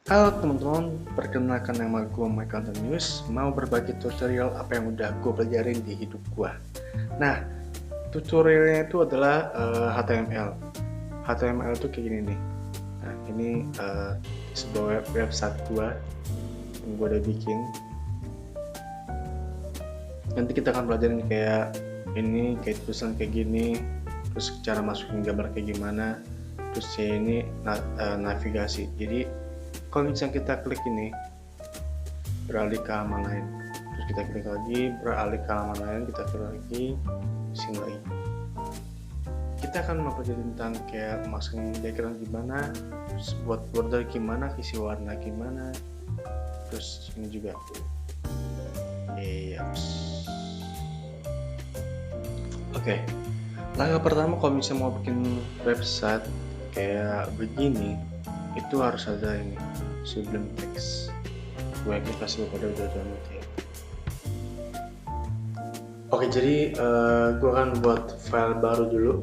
Halo teman-teman, perkenalkan nama gue Michael Antonius, mau berbagi tutorial apa yang udah gue pelajarin di hidup gue. Nah, tutorialnya itu adalah HTML. HTML itu kayak gini nih. Nah, ini sebuah website gue yang gue udah bikin. Nanti kita akan pelajarin kayak ini, kayak tulisan kayak gini, terus cara masukin gambar kayak gimana, terus ya ini navigasi. Jadi kalau misalnya kita klik ini beralih ke halaman lain, terus kita klik lagi beralih ke halaman lain, kita klik lagi sini lagi, kita akan mempelajari tentang kayak masukin background gimana, terus buat border gimana, isi warna gimana, terus ini juga Oke, langkah pertama kalau misalnya mau bikin website kayak begini, itu harus ada ini Sublime Text. Gue kasih pada udah download ya. Oke, jadi gue akan buat file baru dulu.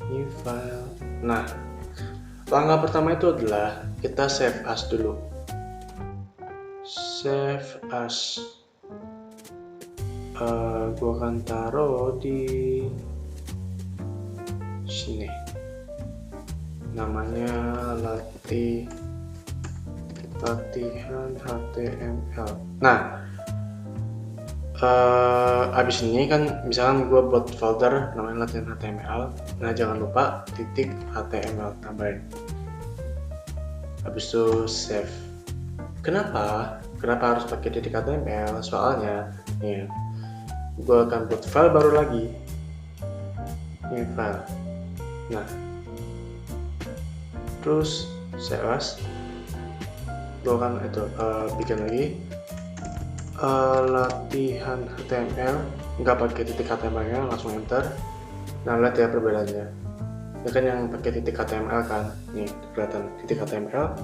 Ini file. Nah, langkah pertama itu adalah kita save as dulu. Save as. Gue akan taruh di sini. Namanya latihan HTML. Nah, abis ini kan misalkan gue buat folder namanya latihan HTML. Nah, jangan lupa titik HTML tambahin. Habis itu save. Kenapa harus pakai titik HTML? Soalnya nih, gue akan buat file baru lagi. Ini file. Nah, terus save as. Gue akan bikin lagi latihan HTML, nggak pakai titik HTML nya, langsung enter. Nah, lihat ya perbedaannya. Ini kan yang pakai titik HTML kan, nih kelihatan titik HTML,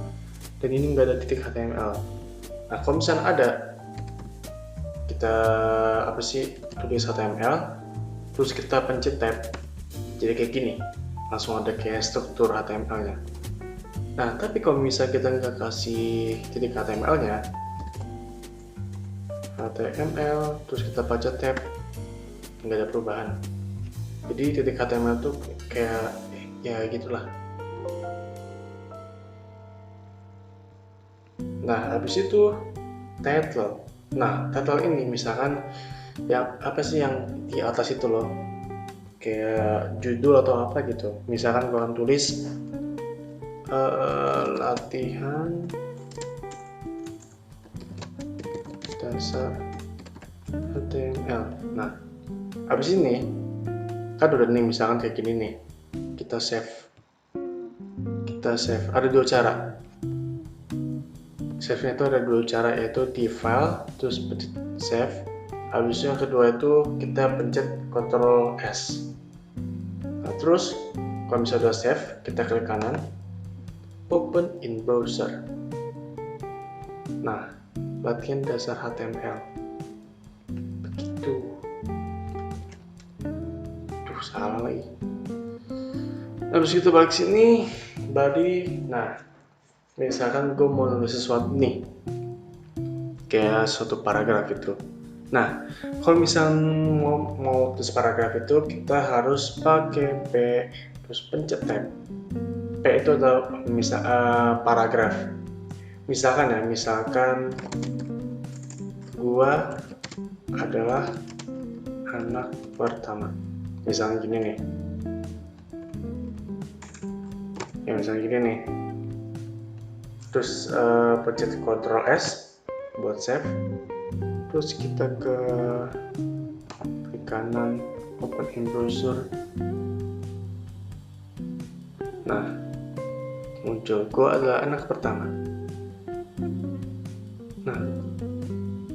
dan ini nggak ada titik HTML. Nah, kalau misalnya ada, kita tulis HTML, terus kita pencet tab, jadi kayak gini, langsung ada kayak struktur HTML nya. Nah, tapi kalau misalnya kita nggak kasih titik HTML nya, HTML, terus kita baca tab, nggak ada perubahan. Jadi titik HTML tuh kayak ya gitulah. Nah, habis itu title. Nah, title ini misalkan yang yang di atas itu loh, kayak judul atau apa gitu. Misalkan gua akan tulis latihan dasar HTML. Nah, habis ini kan udah nih, misalkan kayak gini nih, kita save. Ada dua cara. Save-nya itu ada dua cara, yaitu di file terus pencet save. Habis itu yang kedua itu kita pencet Ctrl S. Nah, terus kalau misalnya udah save, kita klik kanan, open in browser. Nah, latihan dasar HTML. Begitu. Salah lagi. Habis itu balik sini, body. Nah, misalkan gue mau nulis sesuatu nih, kayak suatu paragraf itu. Nah, kalau misalnya mau tulis paragraf itu, kita harus pakai P, terus pencet tab. P itu adalah paragraf. Misalkan gua adalah anak pertama. Misalnya gini nih. Ya, misalnya gini nih. Terus pencet Ctrl S buat save. Terus kita ke klik kanan, open in browser. Nah, muncul gua adalah anak pertama. Nah,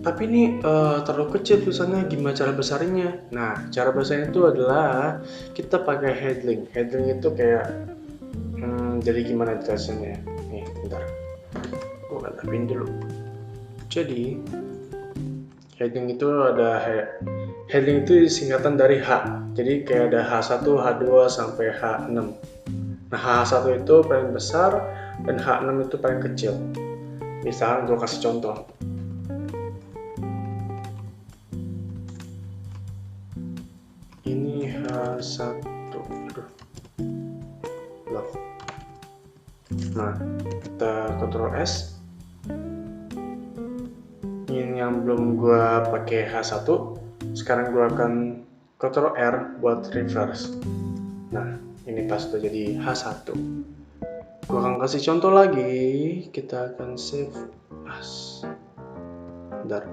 tapi ini terlalu kecil tulisannya, gimana cara besarnya? Nah, cara besarnya itu adalah kita pakai heading. Heading itu kayak jadi gimana tulisannya? Nih, bentar. Gue tapin dulu. Jadi heading itu ada heading itu singkatan dari H. Jadi kayak ada H1, H2 sampai H6. Nah, H1 itu paling besar, dan H6 itu paling kecil. Misalnya gue kasih contoh. Ini H1. Aduh. Lock. Nah, kita Ctrl S. Ini yang belum gue pakai H1. Sekarang gue akan Ctrl R buat reverse. Nah, ini pas udah jadi H1. Gue akan kasih contoh lagi. Kita akan save as. Bentar.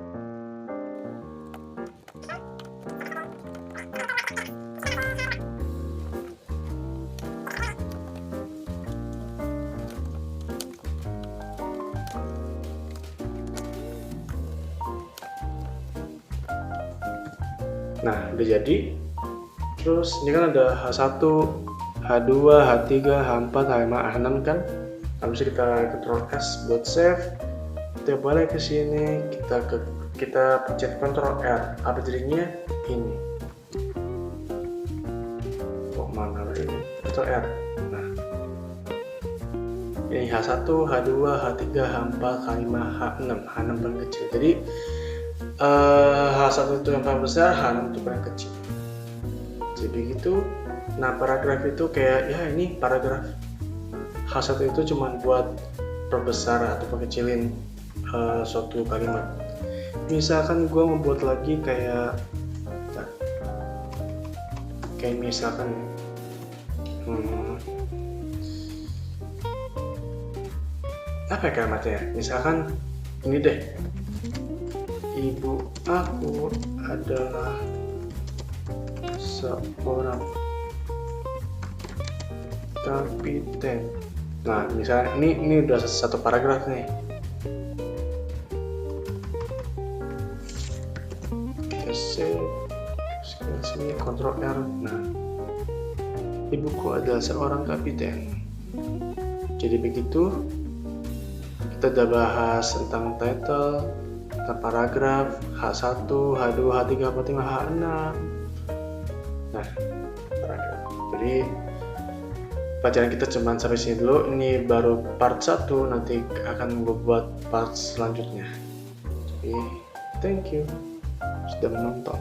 Nah, udah jadi. Terus ini kan ada H1, H2, H3, H4, H5, H6 kan. Habis kita Ctrl S buat save. Kita balik ke sini, kita pencet Ctrl R. Apa jadinya? Ini. Kok mana ini? Ctrl R. Nah. Ini H1, H2, H3, H4, H5, H6. H6 paling kecil. Jadi H1 itu yang paling besar, H6 itu paling kecil. Jadi begitu. Nah, paragraf itu kayak ya ini paragraf. H1 itu cuma buat perbesar atau pengecilin suatu kalimat. Misalkan gue membuat lagi kayak misalkan apa ya kalimatnya? Misalkan ini deh. Ibu aku adalah seorang kapiten. Nah, misalnya ini udah satu paragraf nih. Kita save, sini Ctrl R. Nah, ibuku adalah seorang kapiten. Jadi begitu. Kita udah bahas tentang title, tentang paragraf, H1, H2, H3, H4, H6. Nah, paragraf. Jadi pelajaran kita cuma sampai sini dulu. Ini baru part 1, nanti akan gue buat part selanjutnya. Jadi, thank you sudah menonton.